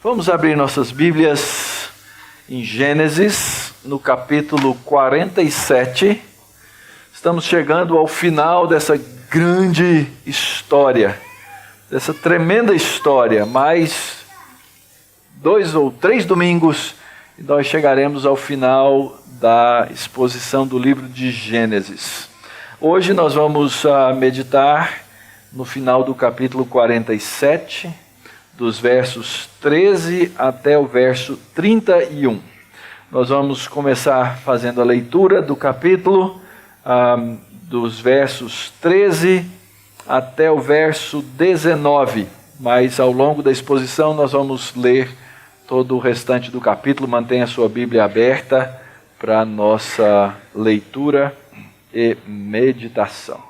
Vamos abrir nossas Bíblias em Gênesis, no capítulo 47. Estamos chegando ao final dessa grande história, dessa tremenda história. Mais 2 ou 3 domingos e nós chegaremos ao final da exposição do livro de Gênesis. Hoje nós vamos meditar no final do capítulo 47, dos versos 13 até o verso 31. Nós vamos começar fazendo a leitura do capítulo, dos versos 13 até o verso 19. Mas ao longo da exposição nós vamos ler todo o restante do capítulo. Mantenha a sua Bíblia aberta para a nossa leitura e meditação.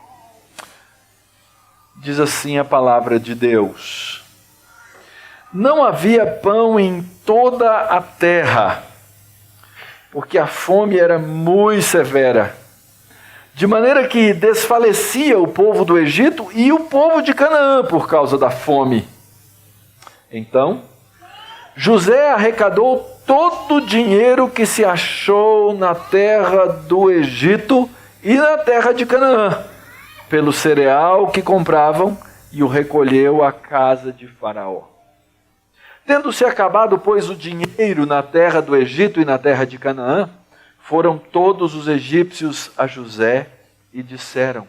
Diz assim a palavra de Deus: não havia pão em toda a terra, porque a fome era muito severa, de maneira que desfalecia o povo do Egito e o povo de Canaã por causa da fome. Então, José arrecadou todo o dinheiro que se achou na terra do Egito e na terra de Canaã, pelo cereal que compravam, e o recolheu à casa de Faraó. Tendo-se acabado, pois, o dinheiro na terra do Egito e na terra de Canaã, foram todos os egípcios a José e disseram: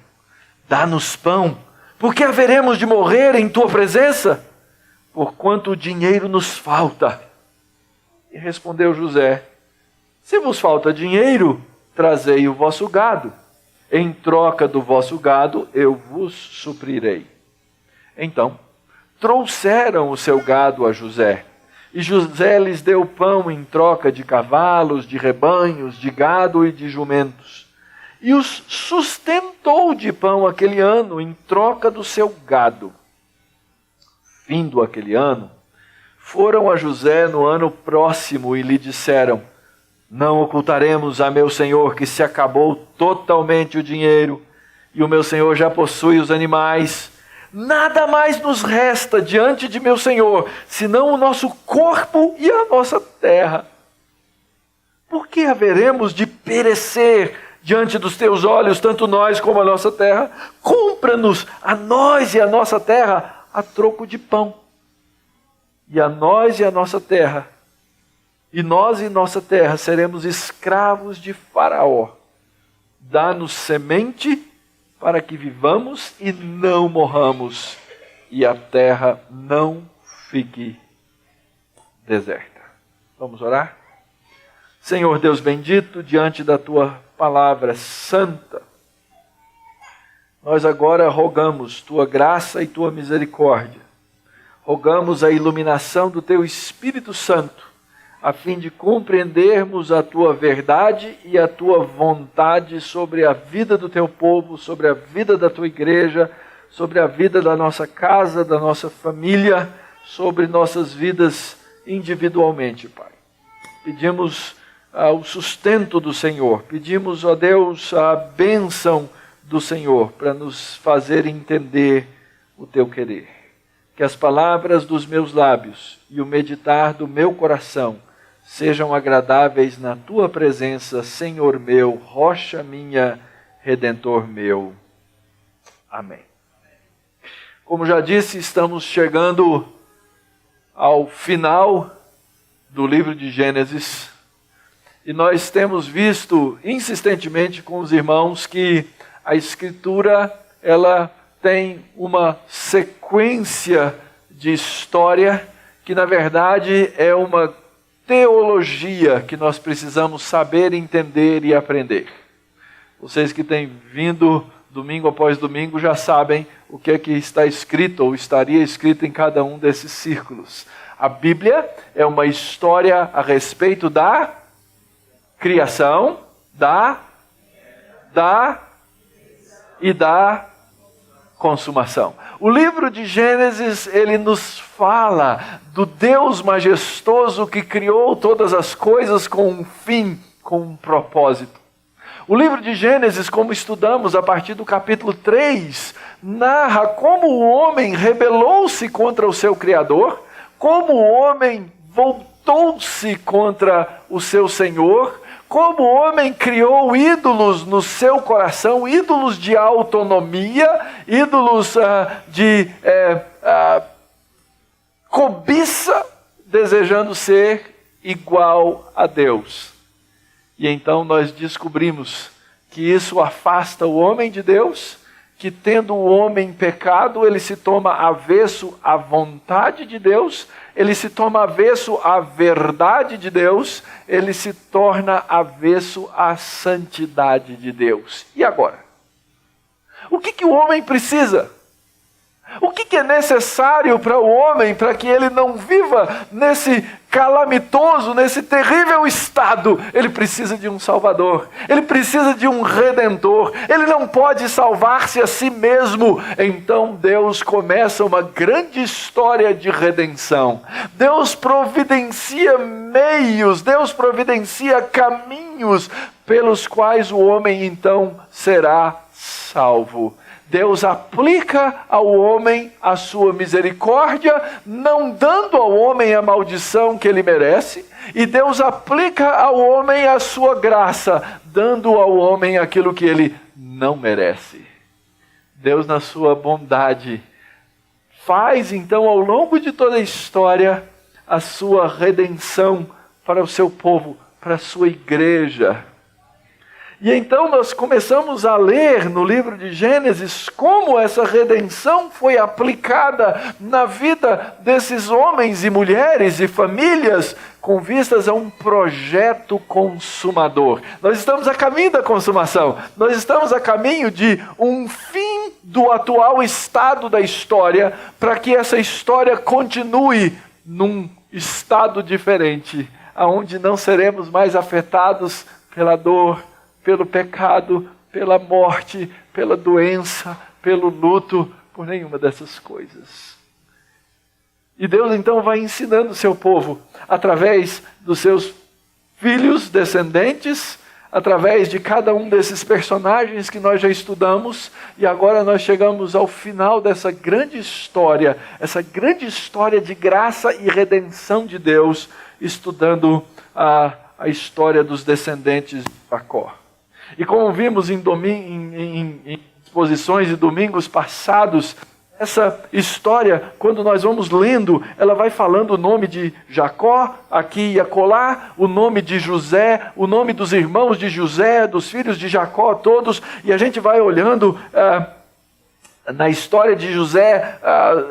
dá-nos pão, porque haveremos de morrer em tua presença, porquanto o dinheiro nos falta. E respondeu José: se vos falta dinheiro, trazei o vosso gado. Em troca do vosso gado, eu vos suprirei. Então, trouxeram o seu gado a José, e José lhes deu pão em troca de cavalos, de rebanhos, de gado e de jumentos. E os sustentou de pão aquele ano em troca do seu gado. Findo aquele ano, foram a José no ano próximo e lhe disseram: não ocultaremos a meu senhor que se acabou totalmente o dinheiro, e o meu senhor já possui os animais. Nada mais nos resta diante de meu senhor, senão o nosso corpo e a nossa terra. Por que haveremos de perecer diante dos teus olhos, tanto nós como a nossa terra? Compra-nos a nós e a nossa terra a troco de pão. E a nós e a nossa terra, e nós e nossa terra seremos escravos de Faraó. Dá-nos semente para que vivamos e não morramos, e a terra não fique deserta. Vamos orar? Senhor Deus bendito, diante da tua palavra santa, nós agora rogamos tua graça e tua misericórdia. Rogamos a iluminação do teu Espírito Santo, a fim de compreendermos a tua verdade e a tua vontade sobre a vida do teu povo, sobre a vida da tua igreja, sobre a vida da nossa casa, da nossa família, sobre nossas vidas individualmente, Pai. Pedimos o sustento do Senhor, pedimos, ó Deus, a bênção do Senhor para nos fazer entender o teu querer. Que as palavras dos meus lábios e o meditar do meu coração sejam agradáveis na tua presença, Senhor meu, rocha minha, Redentor meu. Amém. Como já disse, estamos chegando ao final do livro de Gênesis e nós temos visto insistentemente com os irmãos que a Escritura ela tem uma sequência de história que na verdade é uma teologia que nós precisamos saber, entender e aprender. Vocês que têm vindo domingo após domingo já sabem o que é que está escrito ou estaria escrito em cada um desses círculos. A Bíblia é uma história a respeito da criação, da consumação. O livro de Gênesis, ele nos fala do Deus majestoso que criou todas as coisas com um fim, com um propósito. O livro de Gênesis, como estudamos a partir do capítulo 3, narra como o homem rebelou-se contra o seu Criador, como o homem voltou-se contra o seu Senhor, como o homem criou ídolos no seu coração, ídolos de autonomia, ídolos de cobiça, desejando ser igual a Deus. E então nós descobrimos que isso afasta o homem de Deus, que tendo o homem pecado, ele se toma avesso à vontade de Deus, ele se toma avesso à verdade de Deus, ele se torna avesso à santidade de Deus. E agora? O que o homem precisa? O que é necessário para o homem para que ele não viva nesse calamitoso, nesse terrível estado? Ele precisa de um Salvador, ele precisa de um Redentor, ele não pode salvar-se a si mesmo. Então Deus começa uma grande história de redenção. Deus providencia meios, Deus providencia caminhos pelos quais o homem então será salvo. Deus aplica ao homem a sua misericórdia, não dando ao homem a maldição que ele merece, e Deus aplica ao homem a sua graça, dando ao homem aquilo que ele não merece. Deus, na sua bondade, faz então ao longo de toda a história a sua redenção para o seu povo, para a sua igreja. E então nós começamos a ler no livro de Gênesis como essa redenção foi aplicada na vida desses homens e mulheres e famílias com vistas a um projeto consumador. Nós estamos a caminho da consumação, nós estamos a caminho de um fim do atual estado da história para que essa história continue num estado diferente, onde não seremos mais afetados pela dor, pelo pecado, pela morte, pela doença, pelo luto, por nenhuma dessas coisas. E Deus então vai ensinando o seu povo, através dos seus filhos descendentes, através de cada um desses personagens que nós já estudamos, e agora nós chegamos ao final dessa grande história, essa grande história de graça e redenção de Deus, estudando a história dos descendentes de Jacó. E como vimos em exposições de domingos passados, essa história, quando nós vamos lendo, ela vai falando o nome de Jacó, aqui e acolá, o nome de José, o nome dos irmãos de José, dos filhos de Jacó, todos, e a gente vai olhando na história de José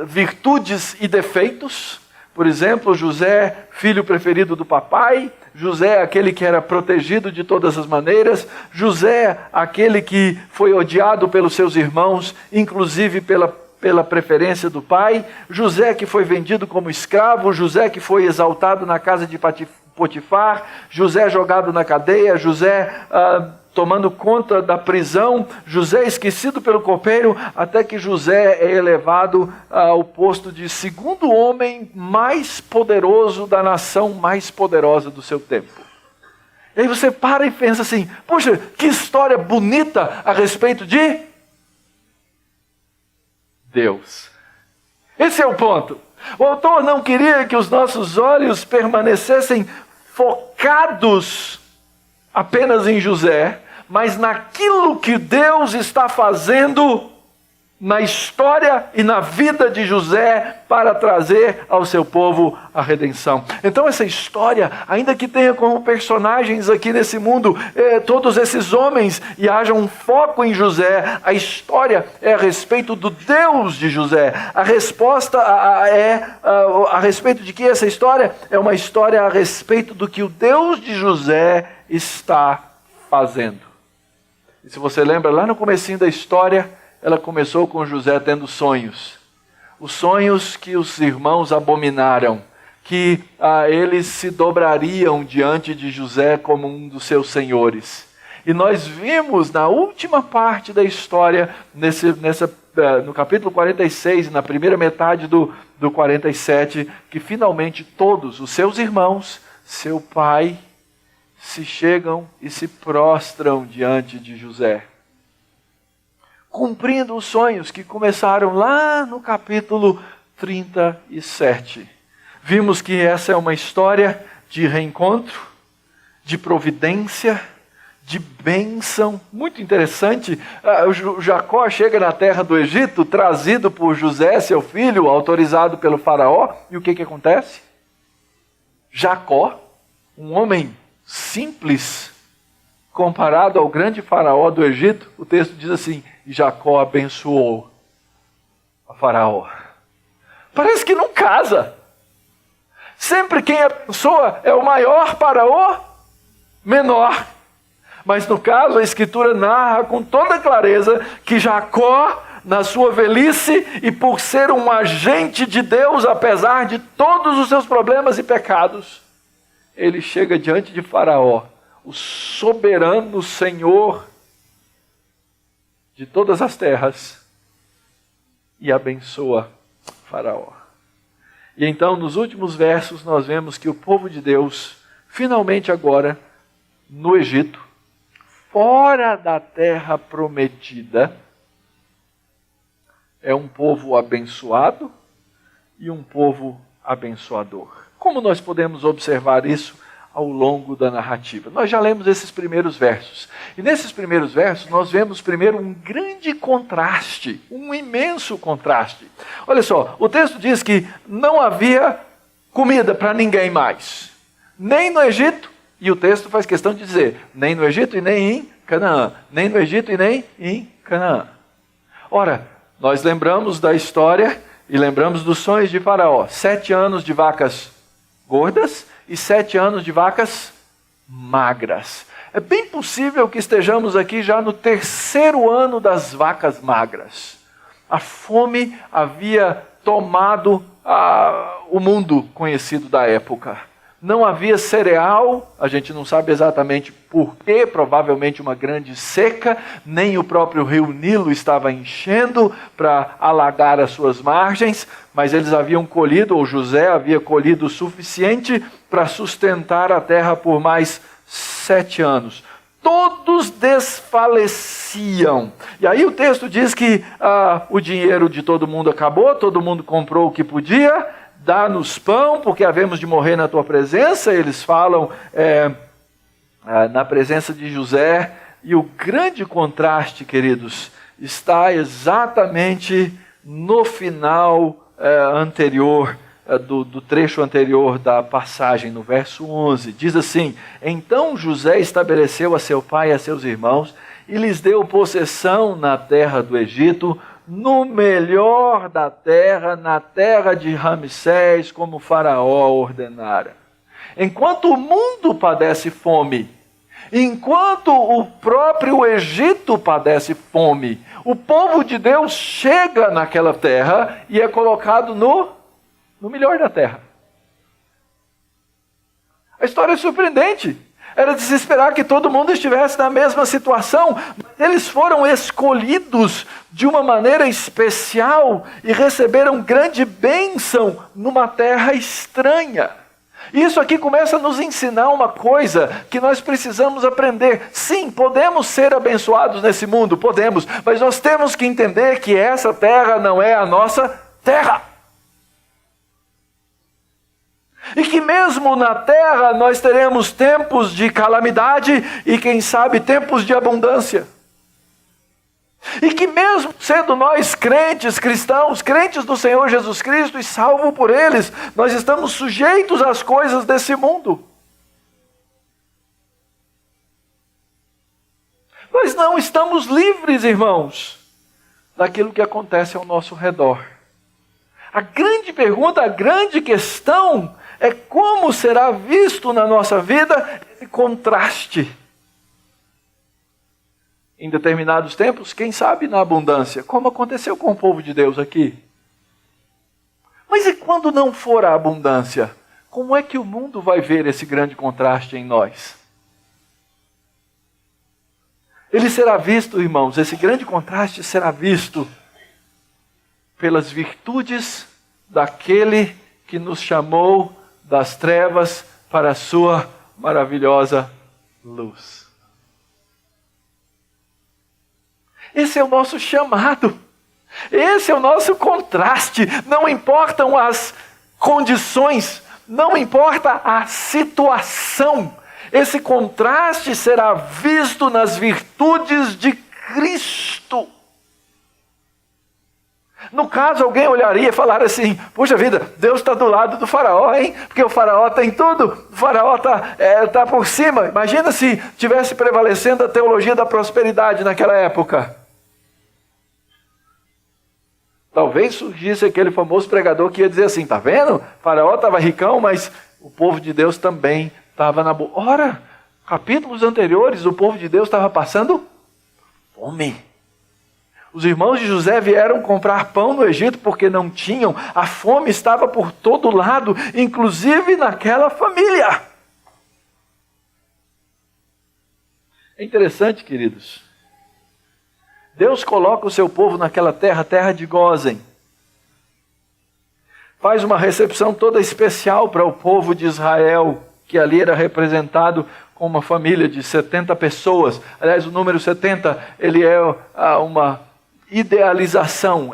virtudes e defeitos. Por exemplo, José, filho preferido do papai, José, aquele que era protegido de todas as maneiras, José, aquele que foi odiado pelos seus irmãos, inclusive pela preferência do pai, José que foi vendido como escravo, José que foi exaltado na casa de Potifar, José jogado na cadeia, José tomando conta da prisão, José esquecido pelo copeiro, até que José é elevado ao posto de segundo homem mais poderoso da nação mais poderosa do seu tempo. E aí você para e pensa assim, poxa, que história bonita a respeito de Deus. Esse é o ponto. O autor não queria que os nossos olhos permanecessem focados apenas em José, mas naquilo que Deus está fazendo na história e na vida de José para trazer ao seu povo a redenção. Então essa história, ainda que tenha como personagens aqui nesse mundo todos esses homens e haja um foco em José, a história é a respeito do Deus de José. A resposta é a respeito de que essa história é uma história a respeito do que o Deus de José está fazendo. E se você lembra, lá no comecinho da história, ela começou com José tendo sonhos. Os sonhos que os irmãos abominaram, que eles se dobrariam diante de José como um dos seus senhores. E nós vimos na última parte da história, no capítulo 46, na primeira metade do 47, que finalmente todos os seus irmãos, seu pai, se chegam e se prostram diante de José, cumprindo os sonhos que começaram lá no capítulo 37. Vimos que essa é uma história de reencontro, de providência, de bênção. Muito interessante. O Jacó chega na terra do Egito, trazido por José, seu filho, autorizado pelo faraó. E o que acontece? Jacó, um homem simples, comparado ao grande faraó do Egito, o texto diz assim: Jacó abençoou a faraó. Parece que não casa. Sempre quem abençoa é o maior para o menor. Mas no caso, a Escritura narra com toda clareza que Jacó, na sua velhice e por ser um agente de Deus, apesar de todos os seus problemas e pecados, ele chega diante de Faraó, o soberano Senhor de todas as terras, e abençoa Faraó. E então, nos últimos versos, nós vemos que o povo de Deus, finalmente agora, no Egito, fora da terra prometida, é um povo abençoado e um povo abençoador. Como nós podemos observar isso ao longo da narrativa? Nós já lemos esses primeiros versos. E nesses primeiros versos nós vemos primeiro um grande contraste, um imenso contraste. Olha só, o texto diz que não havia comida para ninguém mais. Nem no Egito, e o texto faz questão de dizer, nem no Egito e nem em Canaã. Nem no Egito e nem em Canaã. Ora, nós lembramos da história e lembramos dos sonhos de Faraó. 7 anos de vacas gordas e 7 anos de vacas magras. É bem possível que estejamos aqui já no 3º ano das vacas magras. A fome havia tomado o mundo conhecido da época. Não havia cereal, a gente não sabe exatamente por quê, provavelmente uma grande seca, nem o próprio rio Nilo estava enchendo para alagar as suas margens, mas eles haviam colhido, ou José havia colhido o suficiente para sustentar a terra por mais 7 anos. Todos desfaleciam. E aí o texto diz que o dinheiro de todo mundo acabou, todo mundo comprou o que podia. Dá-nos pão, porque havemos de morrer na tua presença. Eles falam na presença de José. E o grande contraste, queridos, está exatamente no final anterior, do trecho anterior da passagem, no verso 11. Diz assim: então José estabeleceu a seu pai e a seus irmãos, e lhes deu possessão na terra do Egito, no melhor da terra, na terra de Ramsés, como Faraó ordenara. Enquanto o mundo padece fome, enquanto o próprio Egito padece fome, o povo de Deus chega naquela terra e é colocado no melhor da terra. A história é surpreendente. Era de se esperar que todo mundo estivesse na mesma situação, mas eles foram escolhidos de uma maneira especial e receberam grande bênção numa terra estranha. Isso aqui começa a nos ensinar uma coisa que nós precisamos aprender. Sim, podemos ser abençoados nesse mundo, podemos, mas nós temos que entender que essa terra não é a nossa terra. E que mesmo na terra nós teremos tempos de calamidade e quem sabe tempos de abundância. E que mesmo sendo nós crentes, cristãos, crentes do Senhor Jesus Cristo e salvo por eles, nós estamos sujeitos às coisas desse mundo. Nós não estamos livres, irmãos, daquilo que acontece ao nosso redor. A grande pergunta, a grande questão é como será visto na nossa vida esse contraste. Em determinados tempos, quem sabe na abundância, como aconteceu com o povo de Deus aqui. Mas e quando não for a abundância? Como é que o mundo vai ver esse grande contraste em nós? Ele será visto, irmãos, esse grande contraste será visto pelas virtudes daquele que nos chamou das trevas para a sua maravilhosa luz. Esse é o nosso chamado. Esse é o nosso contraste. Não importam as condições, não importa a situação. Esse contraste será visto nas virtudes de Cristo. No caso, alguém olharia e falaria assim: puxa vida, Deus está do lado do faraó, hein? Porque o faraó tem tudo, o faraó tá por cima. Imagina se tivesse prevalecendo a teologia da prosperidade naquela época. Talvez surgisse aquele famoso pregador que ia dizer assim: tá vendo? O faraó estava ricão, mas o povo de Deus também estava na boa. Ora, capítulos anteriores, o povo de Deus estava passando fome. Os irmãos de José vieram comprar pão no Egito porque não tinham. A fome estava por todo lado, inclusive naquela família. É interessante, queridos. Deus coloca o seu povo naquela terra, terra de Gósen. Faz uma recepção toda especial para o povo de Israel, que ali era representado com uma família de 70 pessoas. Aliás, o número 70, ele é uma idealização.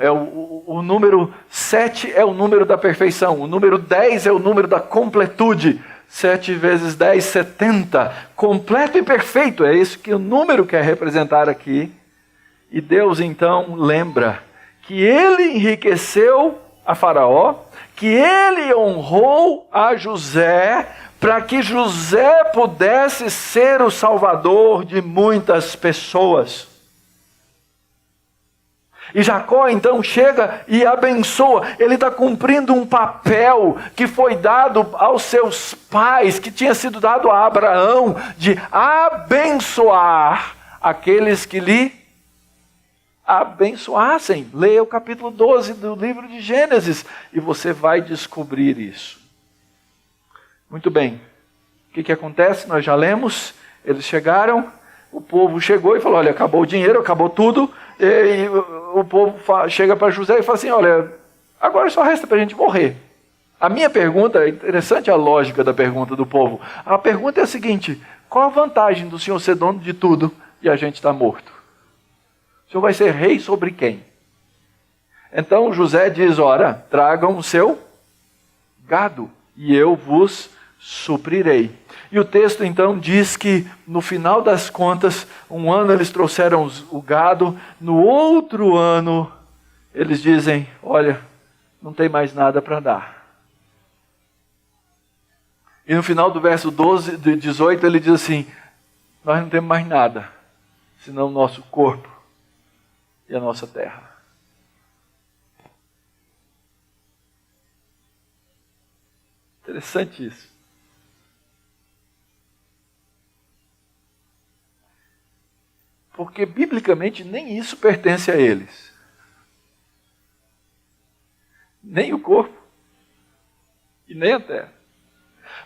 O número 7 é o número da perfeição. O número 10 é o número da completude. 7 vezes 10, 70. Completo e perfeito. É isso que o número quer representar aqui. E Deus então lembra que ele enriqueceu a Faraó, que ele honrou a José, para que José pudesse ser o salvador de muitas pessoas. E Jacó então chega e abençoa. Ele está cumprindo um papel que foi dado aos seus pais, que tinha sido dado a Abraão, de abençoar aqueles que lhe abençoassem. Leia o capítulo 12 do livro de Gênesis e você vai descobrir isso. Muito bem. O que acontece? Nós já lemos. Eles chegaram, o povo chegou e falou: olha, acabou o dinheiro, acabou tudo. E o povo chega para José e fala assim: olha, agora só resta para a gente morrer. A minha pergunta, é interessante a lógica da pergunta do povo. A pergunta é a seguinte: qual a vantagem do senhor ser dono de tudo e a gente está morto? O senhor vai ser rei sobre quem? Então José diz: ora, tragam o seu gado e eu vos suprirei. E o texto então diz que no final das contas, um ano eles trouxeram o gado, no outro ano eles dizem: olha, não tem mais nada para dar. E no final do verso 18 ele diz assim: nós não temos mais nada, senão o nosso corpo e a nossa terra. Interessante isso. Porque biblicamente nem isso pertence a eles. Nem o corpo e nem a terra.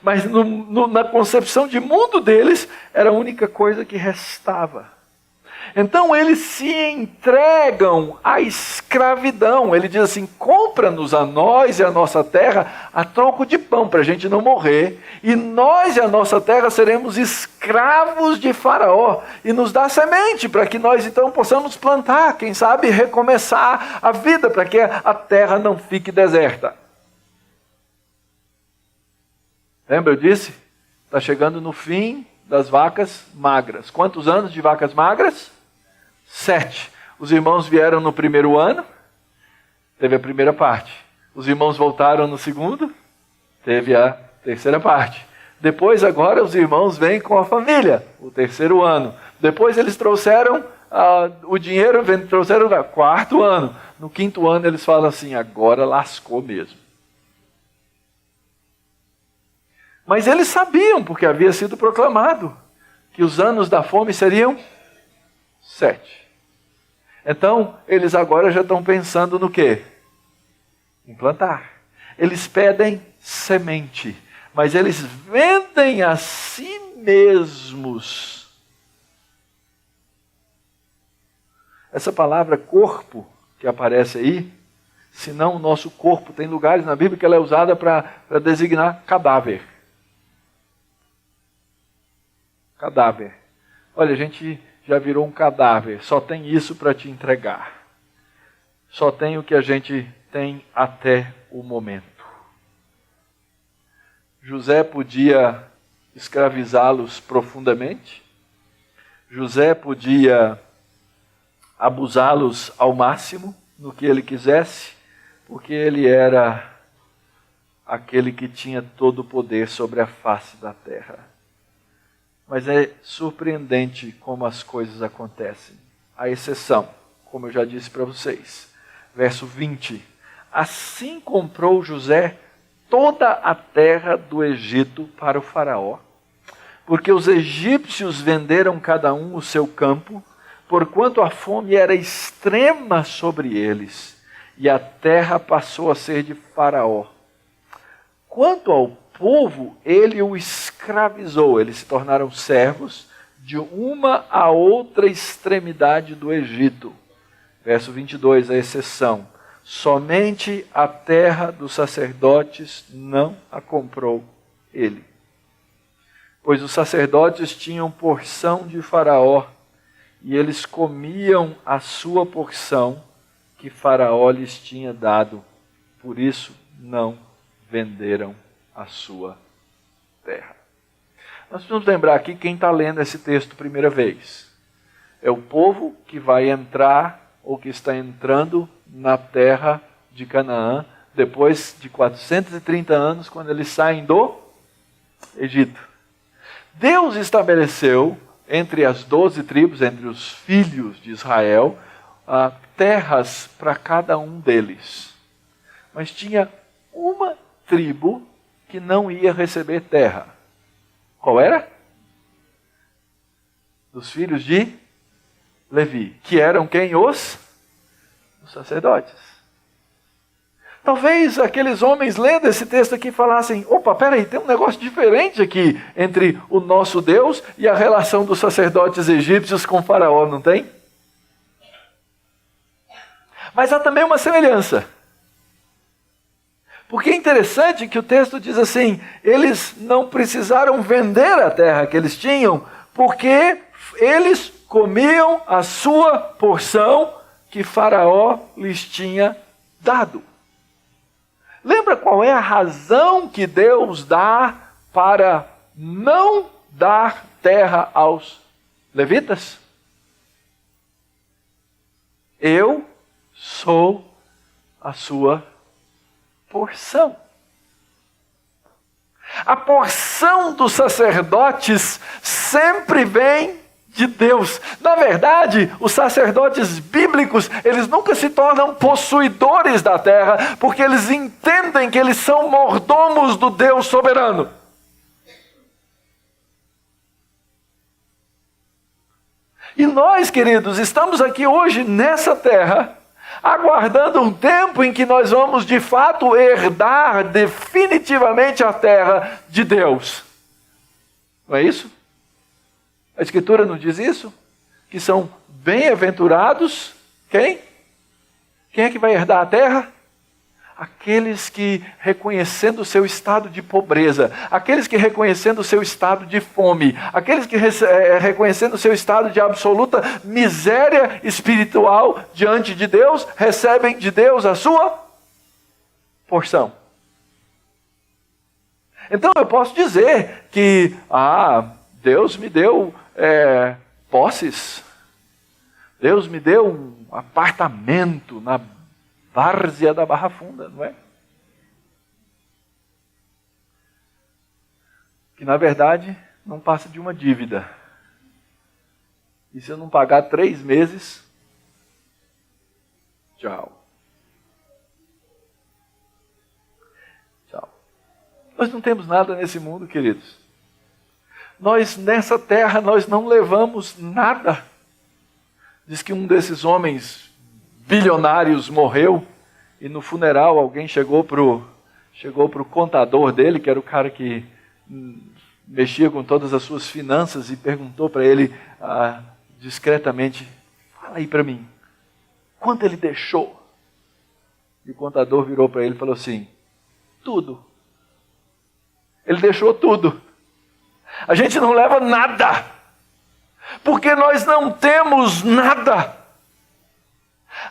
Mas na concepção de mundo deles, era a única coisa que restava. Então eles se entregam à escravidão. Ele diz assim: compra-nos a nós e a nossa terra a troco de pão, para a gente não morrer. E nós e a nossa terra seremos escravos de Faraó. E nos dá semente, para que nós então possamos plantar, quem sabe recomeçar a vida, para que a terra não fique deserta. Lembra, eu disse? Está chegando no fim das vacas magras. Quantos anos de vacas magras? 7. Os irmãos vieram no primeiro ano, teve a primeira parte. Os irmãos voltaram no segundo, teve a terceira parte. Depois, agora, os irmãos vêm com a família, o terceiro ano. Depois eles trouxeram o dinheiro, trouxeram o quarto ano. No quinto ano eles falam assim: agora lascou mesmo. Mas eles sabiam, porque havia sido proclamado, que os anos da fome seriam 7. Então, eles agora já estão pensando no quê? Em plantar. Eles pedem semente, mas eles vendem a si mesmos. Essa palavra corpo que aparece aí, se não o nosso corpo, tem lugares na Bíblia que ela é usada para designar cadáver. Cadáver. Olha, a gente já virou um cadáver, só tem isso para te entregar. Só tem o que a gente tem até o momento. José podia escravizá-los profundamente. José podia abusá-los ao máximo, no que ele quisesse, porque ele era aquele que tinha todo o poder sobre a face da terra. Mas é surpreendente como as coisas acontecem. A exceção, como eu já disse para vocês. Verso 20. Assim comprou José toda a terra do Egito para o faraó, porque os egípcios venderam cada um o seu campo, porquanto a fome era extrema sobre eles, e a terra passou a ser de Faraó. Quanto ao povo, ele o escravizou, eles se tornaram servos de uma a outra extremidade do Egito. Verso 22, a exceção. Somente a terra dos sacerdotes não a comprou ele. Pois os sacerdotes tinham porção de Faraó, e eles comiam a sua porção que Faraó lhes tinha dado. Por isso não venderam a sua terra. Nós precisamos lembrar aqui quem está lendo esse texto primeira vez. É o povo que vai entrar, ou que está entrando na terra de Canaã, depois de 430 anos, quando eles saem do Egito. Deus estabeleceu entre as 12 tribos, entre os filhos de Israel, terras para cada um deles. Mas tinha uma tribo que não ia receber terra. Qual era? Dos filhos de Levi, que eram quem? Os sacerdotes. Talvez aqueles homens lendo esse texto aqui falassem, opa, peraí, tem um negócio diferente aqui entre o nosso Deus e a relação dos sacerdotes egípcios com Faraó, não tem? Mas há também uma semelhança. Porque é interessante que o texto diz assim, eles não precisaram vender a terra que eles tinham, porque eles comiam a sua porção que Faraó lhes tinha dado. Lembra qual é a razão que Deus dá para não dar terra aos levitas? Eu sou a sua porção. A porção dos sacerdotes sempre vem de Deus. Na verdade, os sacerdotes bíblicos, eles nunca se tornam possuidores da terra, porque eles entendem que eles são mordomos do Deus soberano. E nós, queridos, estamos aqui hoje nessa terra, aguardando um tempo em que nós vamos de fato herdar definitivamente a terra de Deus. Não é isso? A Escritura não diz isso? Que são bem-aventurados, quem? Quem é que vai herdar a terra? Aqueles que, reconhecendo o seu estado de pobreza, aqueles que, reconhecendo o seu estado de fome, aqueles que, reconhecendo o seu estado de absoluta miséria espiritual diante de Deus, recebem de Deus a sua porção. Então eu posso dizer que, Deus me deu posses, Deus me deu um apartamento na várzea da Barra Funda, não é? Que na verdade não passa de uma dívida. E se eu não pagar 3 meses, tchau. Tchau. Nós não temos nada nesse mundo, queridos. Nós nessa terra, nós não levamos nada. Diz que um desses homens bilionários morreu e no funeral alguém chegou pro contador dele, que era o cara que mexia com todas as suas finanças, e perguntou para ele discretamente, fala aí para mim, quanto ele deixou? E o contador virou para ele e falou assim, tudo. Ele deixou tudo. A gente não leva nada, porque nós não temos nada.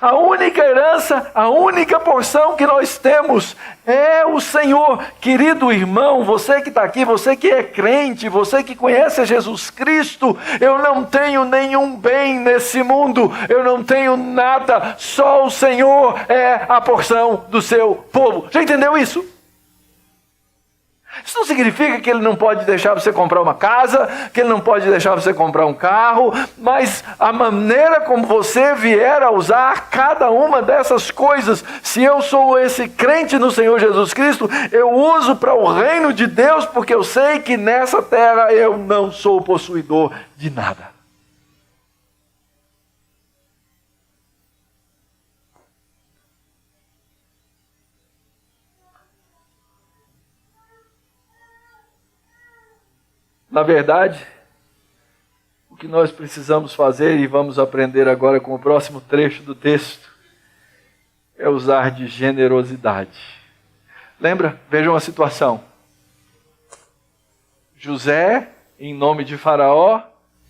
A única herança, a única porção que nós temos é o Senhor. Querido irmão, você que está aqui, você que é crente, você que conhece Jesus Cristo, eu não tenho nenhum bem nesse mundo, eu não tenho nada, só o Senhor é a porção do seu povo. Já entendeu isso? Isso não significa que Ele não pode deixar você comprar uma casa, que Ele não pode deixar você comprar um carro, mas a maneira como você vier a usar cada uma dessas coisas, se eu sou esse crente no Senhor Jesus Cristo, eu uso para o reino de Deus, porque eu sei que nessa terra eu não sou possuidor de nada. Na verdade, o que nós precisamos fazer, e vamos aprender agora com o próximo trecho do texto, é usar de generosidade. Lembra? Vejam a situação. José, em nome de Faraó,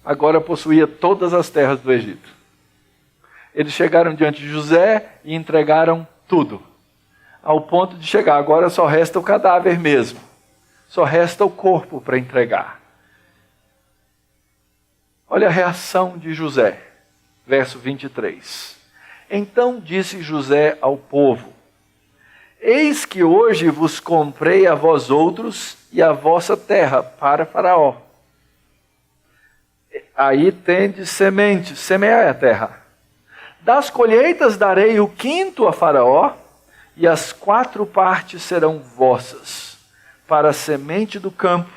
agora possuía todas as terras do Egito. Eles chegaram diante de José e entregaram tudo, ao ponto de chegar, agora só resta o cadáver mesmo, só resta o corpo para entregar. Olha a reação de José, verso 23. Então disse José ao povo: eis que hoje vos comprei a vós outros e a vossa terra para Faraó. Aí tendes semente, semeai a terra. Das colheitas darei o quinto a Faraó, e as 4 partes serão vossas, para a semente do campo,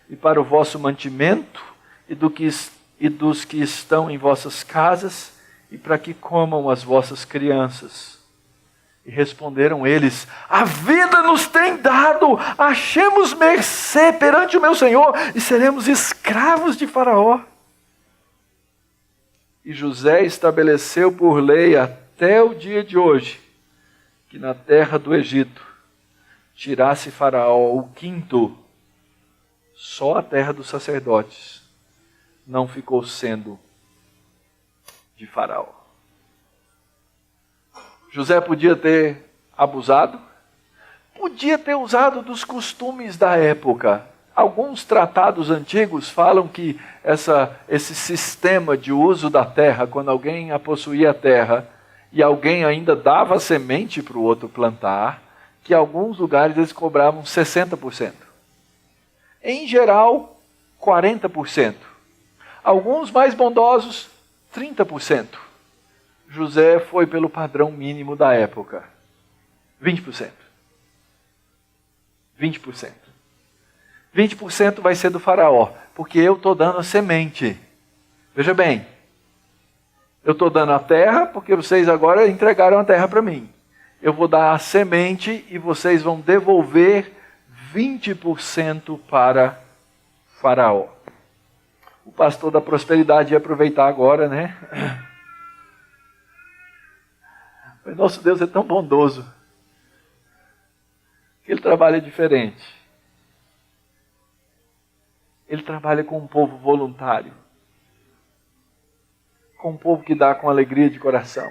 e para o vosso mantimento, e dos que estão em vossas casas, e para que comam as vossas crianças. E responderam eles: a vida nos tem dado, achemos mercê perante o meu Senhor, e seremos escravos de Faraó. E José estabeleceu por lei até o dia de hoje, que na terra do Egito tirasse Faraó o quinto, só a terra dos sacerdotes não ficou sendo de Faraó. José podia ter abusado, podia ter usado dos costumes da época. Alguns tratados antigos falam que esse sistema de uso da terra, quando alguém possuía a terra e alguém ainda dava semente para o outro plantar, que em alguns lugares eles cobravam 60%. Em geral, 40%. Alguns mais bondosos, 30%. José foi pelo padrão mínimo da época, 20%. 20%. 20% vai ser do Faraó, porque eu estou dando a semente. Veja bem, eu estou dando a terra, porque vocês agora entregaram a terra para mim. Eu vou dar a semente e vocês vão devolver 20% para Faraó. O pastor da prosperidade ia aproveitar agora, né? Mas nosso Deus é tão bondoso que Ele trabalha diferente. Ele trabalha com um povo voluntário, com um povo que dá com alegria de coração,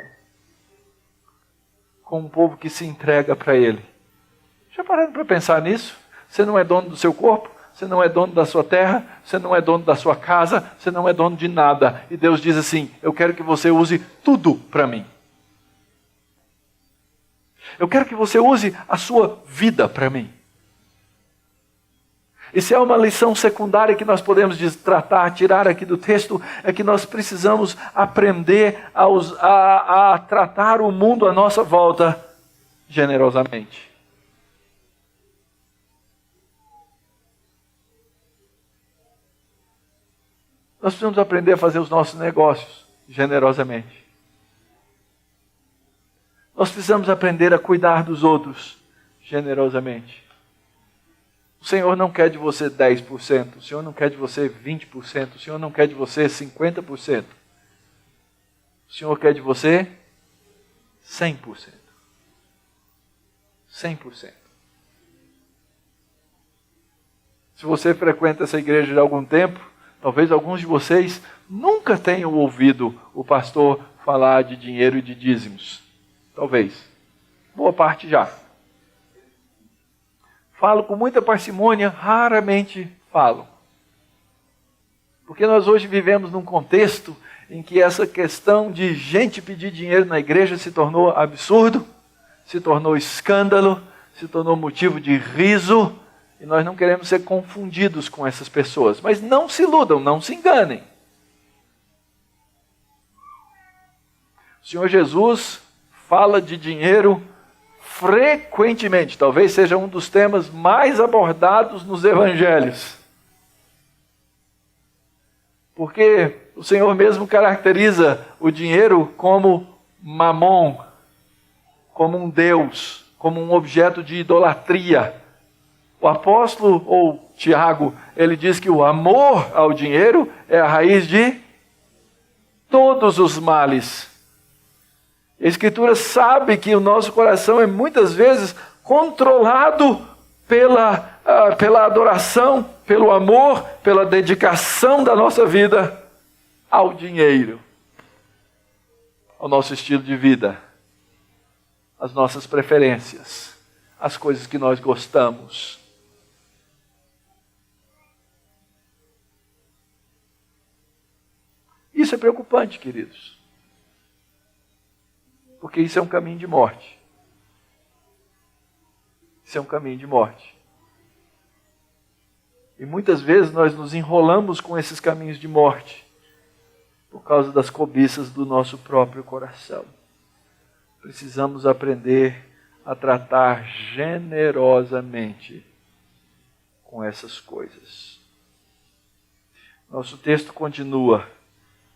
com um povo que se entrega para Ele. Já pararam para pensar nisso? Você não é dono do seu corpo, você não é dono da sua terra, você não é dono da sua casa, você não é dono de nada. E Deus diz assim: eu quero que você use tudo para mim. Eu quero que você use a sua vida para mim. E se é uma lição secundária que nós podemos tratar, tirar aqui do texto, é que nós precisamos aprender a tratar o mundo à nossa volta generosamente. Nós precisamos aprender a fazer os nossos negócios generosamente. Nós precisamos aprender a cuidar dos outros generosamente. O Senhor não quer de você 10%, o Senhor não quer de você 20%, o Senhor não quer de você 50%. O Senhor quer de você 100%. 100%. Se você frequenta essa igreja de algum tempo, talvez alguns de vocês nunca tenham ouvido o pastor falar de dinheiro e de dízimos. Talvez. Boa parte já. Falo com muita parcimônia, raramente falo. Porque nós hoje vivemos num contexto em que essa questão de gente pedir dinheiro na igreja se tornou absurdo, se tornou escândalo, se tornou motivo de riso, e nós não queremos ser confundidos com essas pessoas. Mas não se iludam, não se enganem. O Senhor Jesus fala de dinheiro frequentemente, talvez seja um dos temas mais abordados nos evangelhos. Porque o Senhor mesmo caracteriza o dinheiro como mamon, como um Deus, como um objeto de idolatria. O apóstolo, ou Tiago, ele diz que o amor ao dinheiro é a raiz de todos os males. A Escritura sabe que o nosso coração é muitas vezes controlado pela adoração, pelo amor, pela dedicação da nossa vida ao dinheiro, ao nosso estilo de vida, às nossas preferências, às coisas que nós gostamos. Isso é preocupante, queridos, porque isso é um caminho de morte. Isso é um caminho de morte. E muitas vezes nós nos enrolamos com esses caminhos de morte por causa das cobiças do nosso próprio coração. Precisamos aprender a tratar generosamente com essas coisas. Nosso texto continua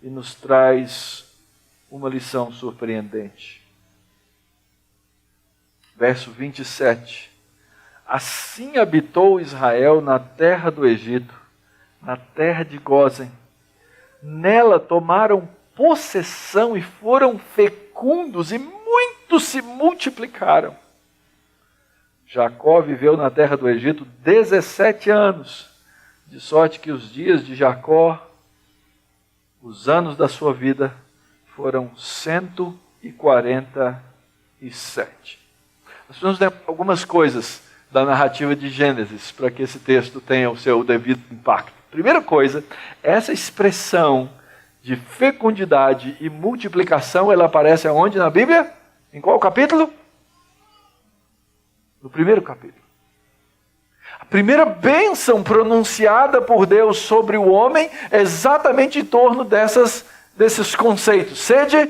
e nos traz uma lição surpreendente. Verso 27. Assim habitou Israel na terra do Egito, na terra de Gósen. Nela tomaram possessão e foram fecundos, e muitos se multiplicaram. Jacó viveu na terra do Egito 17 anos, de sorte que os dias de Jacó, os anos da sua vida, foram 147. Nós precisamos ler algumas coisas da narrativa de Gênesis, para que esse texto tenha o seu devido impacto. Primeira coisa, essa expressão de fecundidade e multiplicação, ela aparece aonde na Bíblia? Em qual capítulo? No primeiro capítulo. A primeira bênção pronunciada por Deus sobre o homem é exatamente em torno desses conceitos. Sede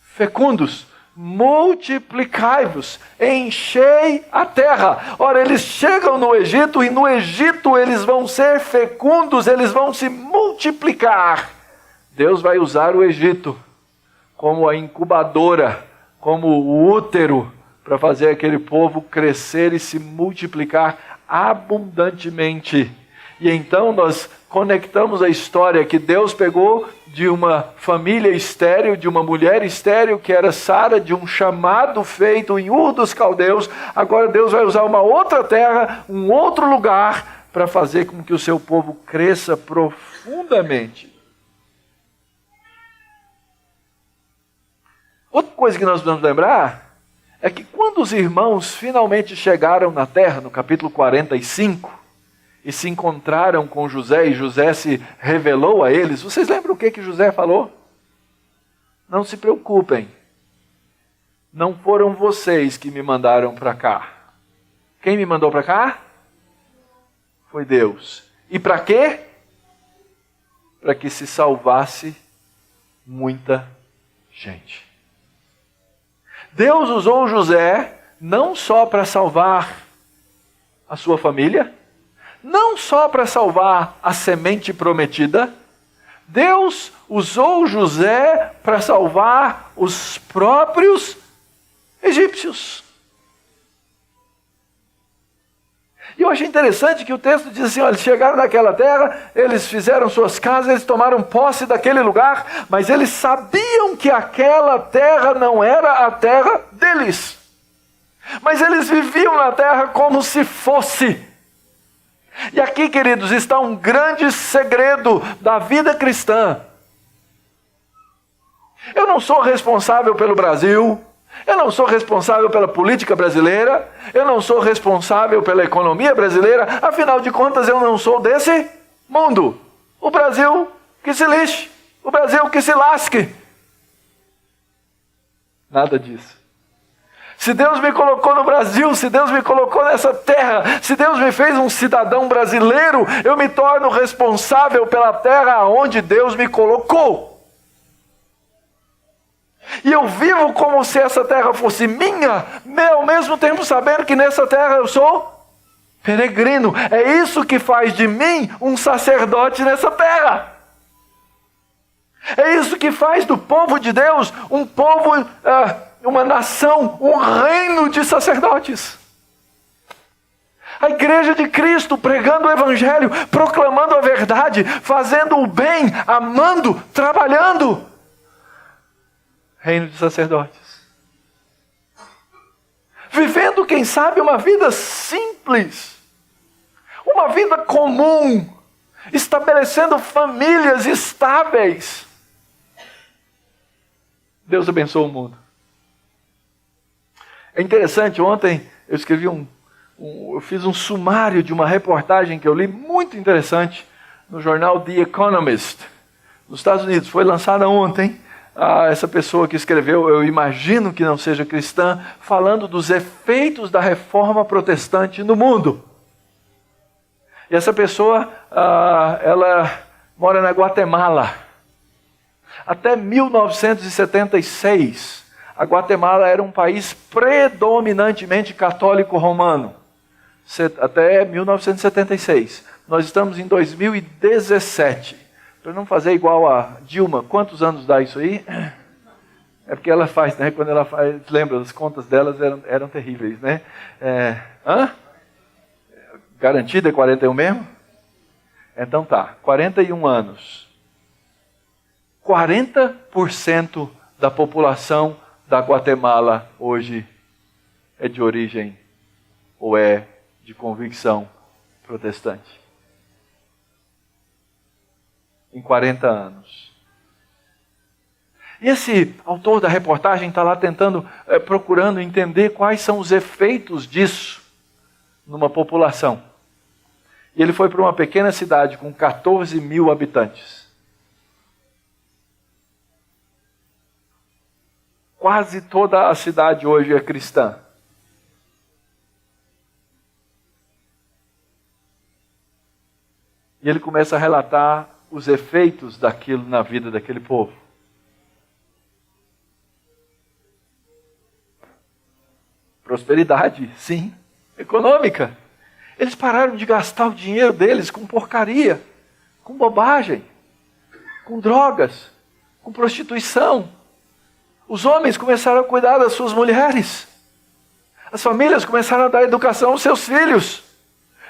fecundos. Multiplicai-vos, enchei a terra. Ora, eles chegam no Egito e no Egito eles vão ser fecundos, eles vão se multiplicar. Deus vai usar o Egito como a incubadora, como o útero, para fazer aquele povo crescer e se multiplicar abundantemente. E então nós conectamos a história que Deus pegou de uma família estéril, de uma mulher estéril, que era Sara, de um chamado feito em Ur dos Caldeus. Agora Deus vai usar uma outra terra, um outro lugar, para fazer com que o seu povo cresça profundamente. Outra coisa que nós precisamos lembrar é que quando os irmãos finalmente chegaram na terra, no capítulo 45, e se encontraram com José, e José se revelou a eles. Vocês lembram o que José falou? Não se preocupem. Não foram vocês que me mandaram para cá. Quem me mandou para cá? Foi Deus. E para quê? Para que se salvasse muita gente. Deus usou José não só para salvar a sua família, não só para salvar a semente prometida, Deus usou José para salvar os próprios egípcios. E eu achei interessante que o texto diz assim, olha, eles chegaram naquela terra, eles fizeram suas casas, eles tomaram posse daquele lugar, mas eles sabiam que aquela terra não era a terra deles. Mas eles viviam na terra como se fosse. E aqui, queridos, está um grande segredo da vida cristã. Eu não sou responsável pelo Brasil, eu não sou responsável pela política brasileira, eu não sou responsável pela economia brasileira, afinal de contas eu não sou desse mundo. O Brasil que se lixe, o Brasil que se lasque. Nada disso. Se Deus me colocou no Brasil, se Deus me colocou nessa terra, se Deus me fez um cidadão brasileiro, eu me torno responsável pela terra onde Deus me colocou. E eu vivo como se essa terra fosse minha, ao mesmo tempo sabendo que nessa terra eu sou peregrino. É isso que faz de mim um sacerdote nessa terra. É isso que faz do povo de Deus um povo, uma nação, um reino de sacerdotes. A igreja de Cristo pregando o evangelho, proclamando a verdade, fazendo o bem, amando, trabalhando. Reino de sacerdotes. Vivendo, quem sabe, uma vida simples. Uma vida comum. Estabelecendo famílias estáveis. Deus abençoa o mundo. É interessante, ontem eu escrevi eu fiz um sumário de uma reportagem que eu li, muito interessante, no jornal The Economist, nos Estados Unidos. Foi lançada ontem. Essa pessoa que escreveu, eu imagino que não seja cristã, falando dos efeitos da reforma protestante no mundo. E essa pessoa, ela mora na Guatemala. Até 1976, a Guatemala era um país predominantemente católico romano. Até 1976. Nós estamos em 2017. Para não fazer igual a Dilma, quantos anos dá isso aí? É porque ela faz, né? Quando ela faz, lembra, as contas delas eram terríveis, né? Garantida é 41 mesmo? Então tá, 41 anos. 40% da população da Guatemala hoje é de origem ou é de convicção protestante. Em 40 anos. E esse autor da reportagem está lá tentando, procurando entender quais são os efeitos disso numa população. E ele foi para uma pequena cidade com 14 mil habitantes. Quase toda a cidade hoje é cristã. E ele começa a relatar os efeitos daquilo na vida daquele povo. Prosperidade, sim. Econômica. Eles pararam de gastar o dinheiro deles com porcaria, com bobagem, com drogas, com prostituição. Os homens começaram a cuidar das suas mulheres. As famílias começaram a dar educação aos seus filhos.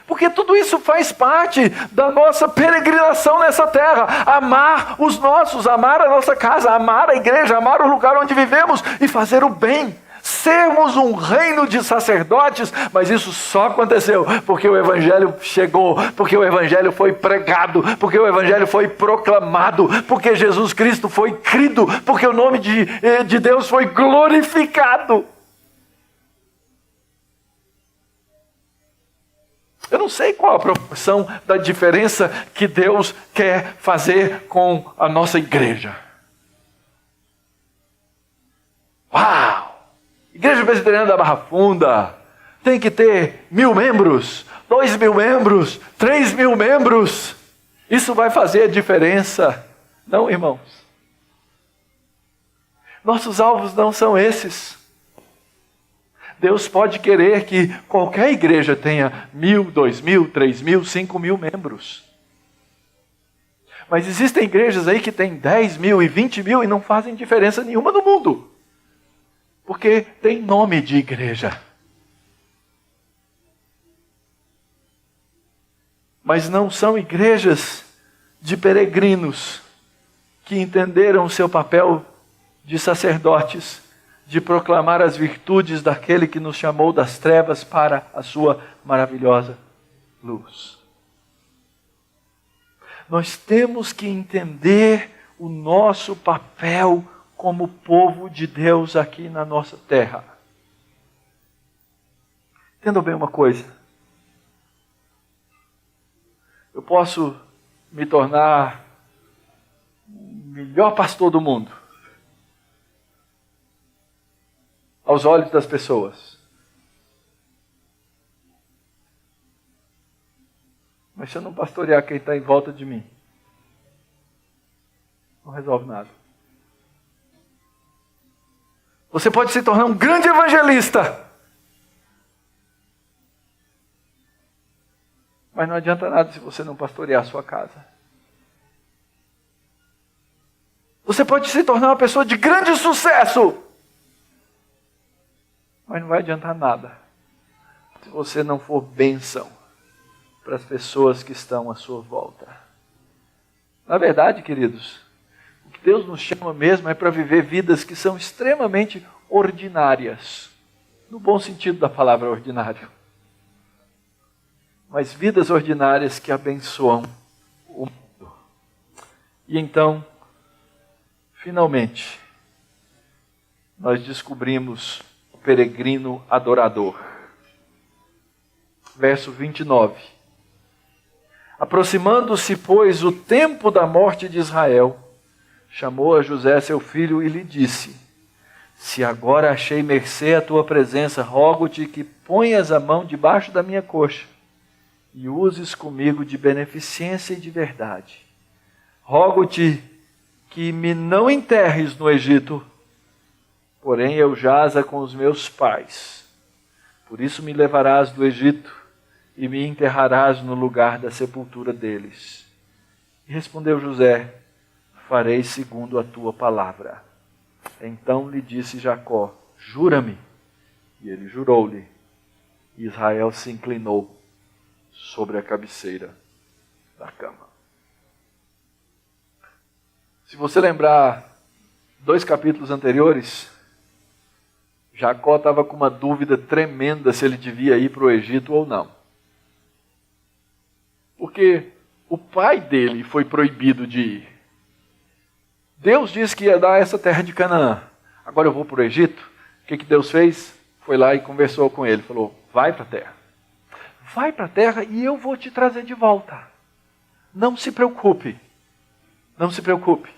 Porque tudo isso faz parte da nossa peregrinação nessa terra. Amar os nossos, amar a nossa casa, amar a igreja, amar o lugar onde vivemos e fazer o bem. Sermos um reino de sacerdotes, mas isso só aconteceu porque o evangelho chegou, porque o evangelho foi pregado, porque o evangelho foi proclamado, porque Jesus Cristo foi crido, porque o nome de Deus foi glorificado. Eu não sei qual a proporção da diferença que Deus quer fazer com a nossa igreja. Uau! Igreja Presbiteriana da Barra Funda tem que ter 1.000 membros, 2.000 membros, 3.000 membros. Isso vai fazer a diferença, não, irmãos? Nossos alvos não são esses. Deus pode querer que qualquer igreja tenha 1.000, 2.000, 3.000, 5.000 membros. Mas existem igrejas aí que têm 10.000 e 20.000 e não fazem diferença nenhuma no mundo. Porque tem nome de igreja. Mas não são igrejas de peregrinos que entenderam o seu papel de sacerdotes, de proclamar as virtudes daquele que nos chamou das trevas para a sua maravilhosa luz. Nós temos que entender o nosso papel como povo de Deus aqui na nossa terra. Entendam bem uma coisa. Eu posso me tornar o melhor pastor do mundo aos olhos das pessoas. Mas se eu não pastorear quem está em volta de mim, não resolve nada. Você pode se tornar um grande evangelista, mas não adianta nada se você não pastorear a sua casa. Você pode se tornar uma pessoa de grande sucesso, mas não vai adiantar nada se você não for bênção para as pessoas que estão à sua volta. Na verdade, queridos, o que Deus nos chama mesmo é para viver vidas que são extremamente ordinárias, no bom sentido da palavra ordinário. Mas vidas ordinárias que abençoam o mundo. E então, finalmente, nós descobrimos o peregrino adorador. Verso 29. Aproximando-se, pois, o tempo da morte de Israel, chamou a José, seu filho, e lhe disse: se agora achei mercê à tua presença, rogo-te que ponhas a mão debaixo da minha coxa e uses comigo de beneficência e de verdade. Rogo-te que me não enterres no Egito, porém eu jaza com os meus pais. Por isso me levarás do Egito e me enterrarás no lugar da sepultura deles. E respondeu José: farei segundo a tua palavra. Então lhe disse Jacó: jura-me. E ele jurou-lhe. E Israel se inclinou sobre a cabeceira da cama. Se você lembrar 2 capítulos anteriores, Jacó estava com uma dúvida tremenda se ele devia ir para o Egito ou não. Porque o pai dele foi proibido de ir. Deus disse que ia dar essa terra de Canaã. Agora eu vou para o Egito. O que Deus fez? Foi lá e conversou com ele. Falou: vai para a terra. Vai para a terra e eu vou te trazer de volta. Não se preocupe. Não se preocupe.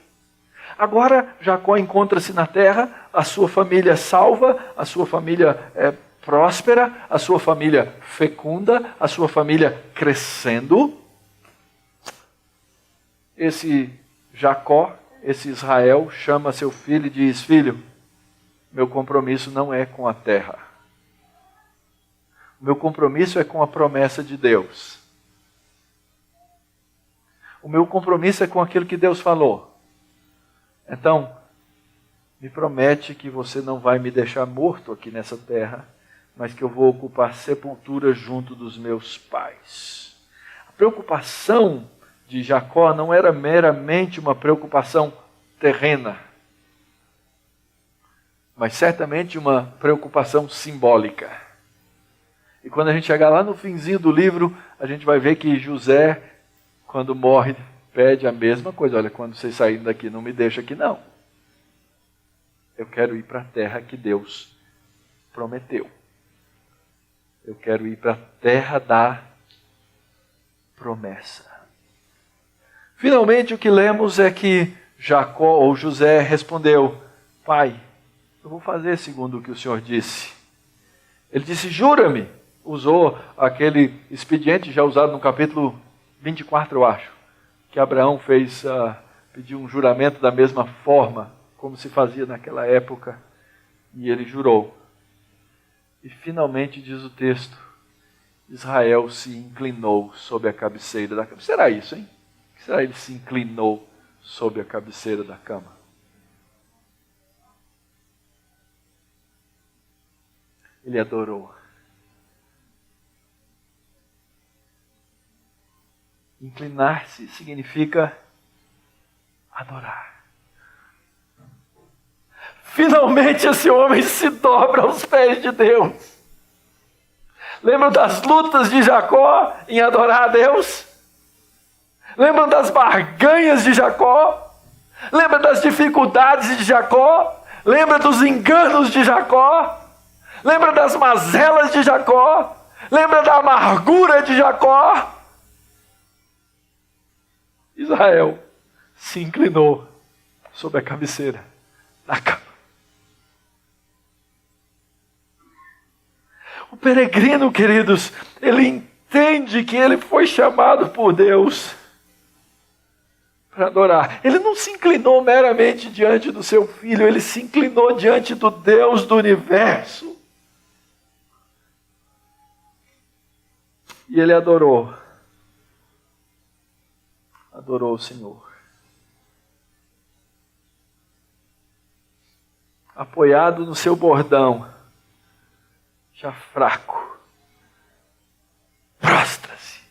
Agora Jacó encontra-se na terra, a sua família salva, a sua família próspera, a sua família fecunda, a sua família crescendo. Esse Jacó, esse Israel, chama seu filho e diz: filho, meu compromisso não é com a terra. O meu compromisso é com a promessa de Deus. O meu compromisso é com aquilo que Deus falou. Então, me promete que você não vai me deixar morto aqui nessa terra, mas que eu vou ocupar sepultura junto dos meus pais. A preocupação de Jacó não era meramente uma preocupação terrena, mas certamente uma preocupação simbólica. E quando a gente chegar lá no finzinho do livro, a gente vai ver que José, quando morre, pede a mesma coisa. Olha, quando vocês saírem daqui, não me deixa aqui não. Eu quero ir para a terra que Deus prometeu. Eu quero ir para a terra da promessa. Finalmente o que lemos é que Jacó ou José respondeu: pai, eu vou fazer segundo o que o Senhor disse. Ele disse: jura-me. Usou aquele expediente já usado no capítulo 24, eu acho, que Abraão fez, pediu um juramento da mesma forma como se fazia naquela época, e ele jurou. E finalmente, diz o texto, Israel se inclinou sobre a cabeceira da cama. Será isso, hein? Será ele se inclinou sobre a cabeceira da cama? Ele adorou. Inclinar-se significa adorar. Finalmente esse homem se dobra aos pés de Deus. Lembram das lutas de Jacó em adorar a Deus? Lembram das barganhas de Jacó? Lembra das dificuldades de Jacó? Lembra dos enganos de Jacó? Lembra das mazelas de Jacó? Lembra da amargura de Jacó? Israel se inclinou sobre a cabeceira da cama. O peregrino, queridos, ele entende que ele foi chamado por Deus para adorar. Ele não se inclinou meramente diante do seu filho, ele se inclinou diante do Deus do universo. E ele adorou o Senhor. Apoiado no seu bordão, já fraco, prostra-se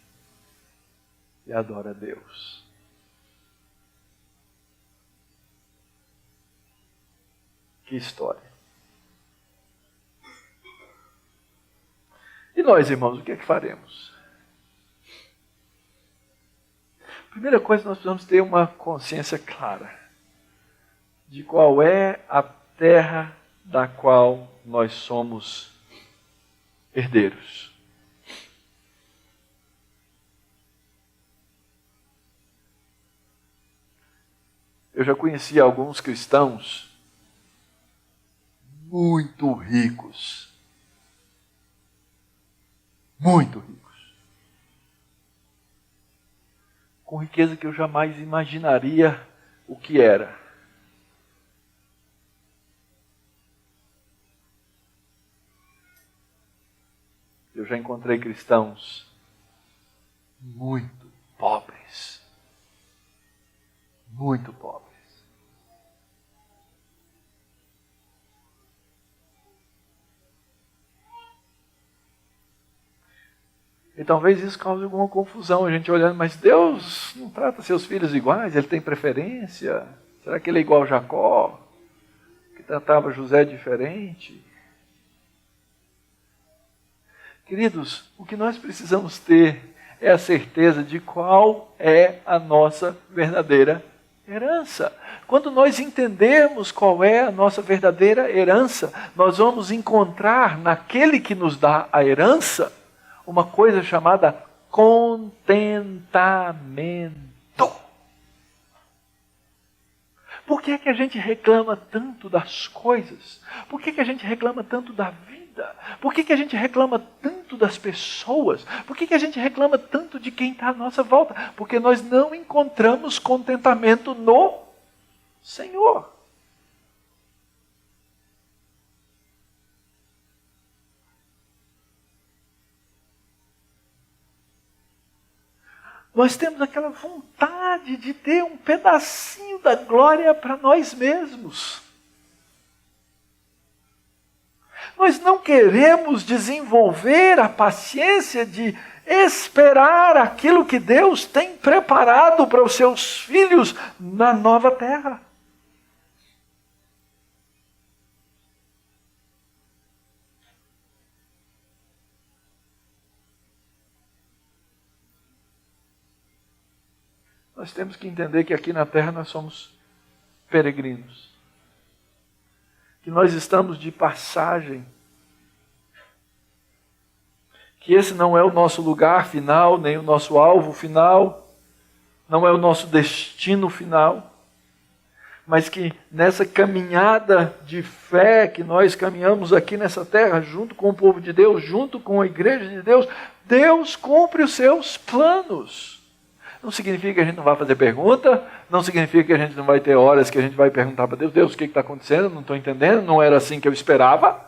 e adora a Deus. Que história. E nós, irmãos, o que é que faremos? Primeira coisa, nós precisamos ter uma consciência clara de qual é a terra da qual nós somos herdeiros. Eu já conheci alguns cristãos muito ricos. Muito ricos. Com riqueza que eu jamais imaginaria o que era. Eu já encontrei cristãos muito pobres. Muito pobres. E talvez isso cause alguma confusão, a gente olhando, mas Deus não trata seus filhos iguais, Ele tem preferência? Será que Ele é igual a Jacó, que tratava José diferente? Queridos, o que nós precisamos ter é a certeza de qual é a nossa verdadeira herança. Quando nós entendermos qual é a nossa verdadeira herança, nós vamos encontrar naquele que nos dá a herança uma coisa chamada contentamento. Por que é que a gente reclama tanto das coisas? Por que é que a gente reclama tanto da vida? Por que é que a gente reclama tanto das pessoas? Por que é que a gente reclama tanto de quem está à nossa volta? Porque nós não encontramos contentamento no Senhor. Nós temos aquela vontade de ter um pedacinho da glória para nós mesmos. Nós não queremos desenvolver a paciência de esperar aquilo que Deus tem preparado para os seus filhos na nova terra. Nós temos que entender que aqui na terra nós somos peregrinos. Que nós estamos de passagem. Que esse não é o nosso lugar final, nem o nosso alvo final. Não é o nosso destino final. Mas que nessa caminhada de fé que nós caminhamos aqui nessa terra, junto com o povo de Deus, junto com a igreja de Deus, Deus cumpre os seus planos. Não significa que a gente não vai fazer pergunta, não significa que a gente não vai ter horas que a gente vai perguntar para Deus, Deus, o que está acontecendo? Não estou entendendo, não era assim que eu esperava.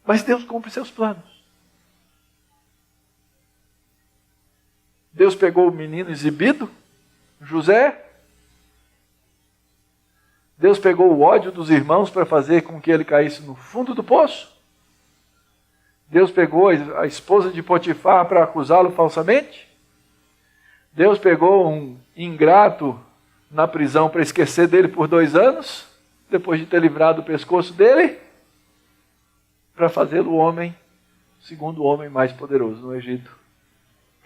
Mas Deus cumpre seus planos. Deus pegou o menino exibido, José. Deus pegou o ódio dos irmãos para fazer com que ele caísse no fundo do poço. Deus pegou a esposa de Potifar para acusá-lo falsamente. Deus pegou um ingrato na prisão para esquecer dele por 2 anos, depois de ter livrado o pescoço dele, para fazê-lo o segundo homem mais poderoso no Egito.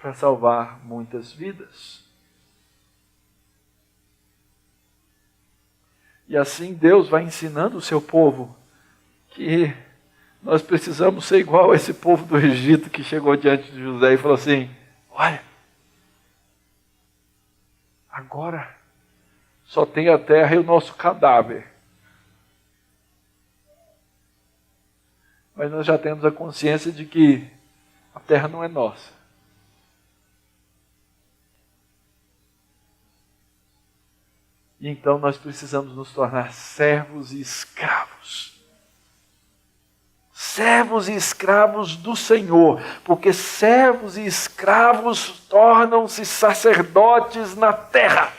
para salvar muitas vidas. E assim Deus vai ensinando o seu povo que nós precisamos ser igual a esse povo do Egito que chegou diante de José e falou assim: olha, agora só tem a terra e o nosso cadáver. Mas nós já temos a consciência de que a terra não é nossa. E então nós precisamos nos tornar servos e escravos. Servos e escravos do Senhor, porque servos e escravos tornam-se sacerdotes na terra.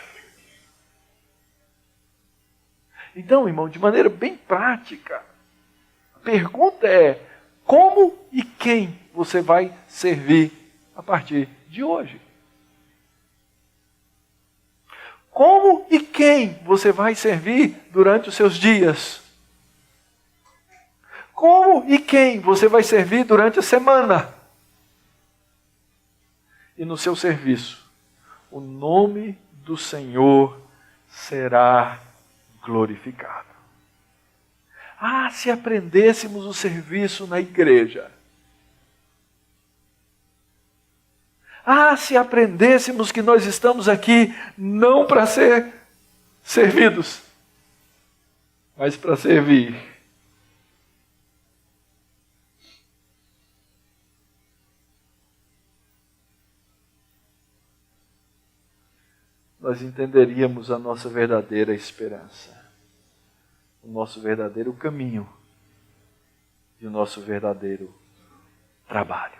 Então, irmão, de maneira bem prática, a pergunta é: como e quem você vai servir a partir de hoje? Como e quem você vai servir durante os seus dias? Como e quem você vai servir durante a semana? E no seu serviço, o nome do Senhor será glorificado. Ah, se aprendêssemos o serviço na igreja. Ah, se aprendêssemos que nós estamos aqui não para ser servidos, mas para servir. Nós entenderíamos a nossa verdadeira esperança, o nosso verdadeiro caminho e o nosso verdadeiro trabalho.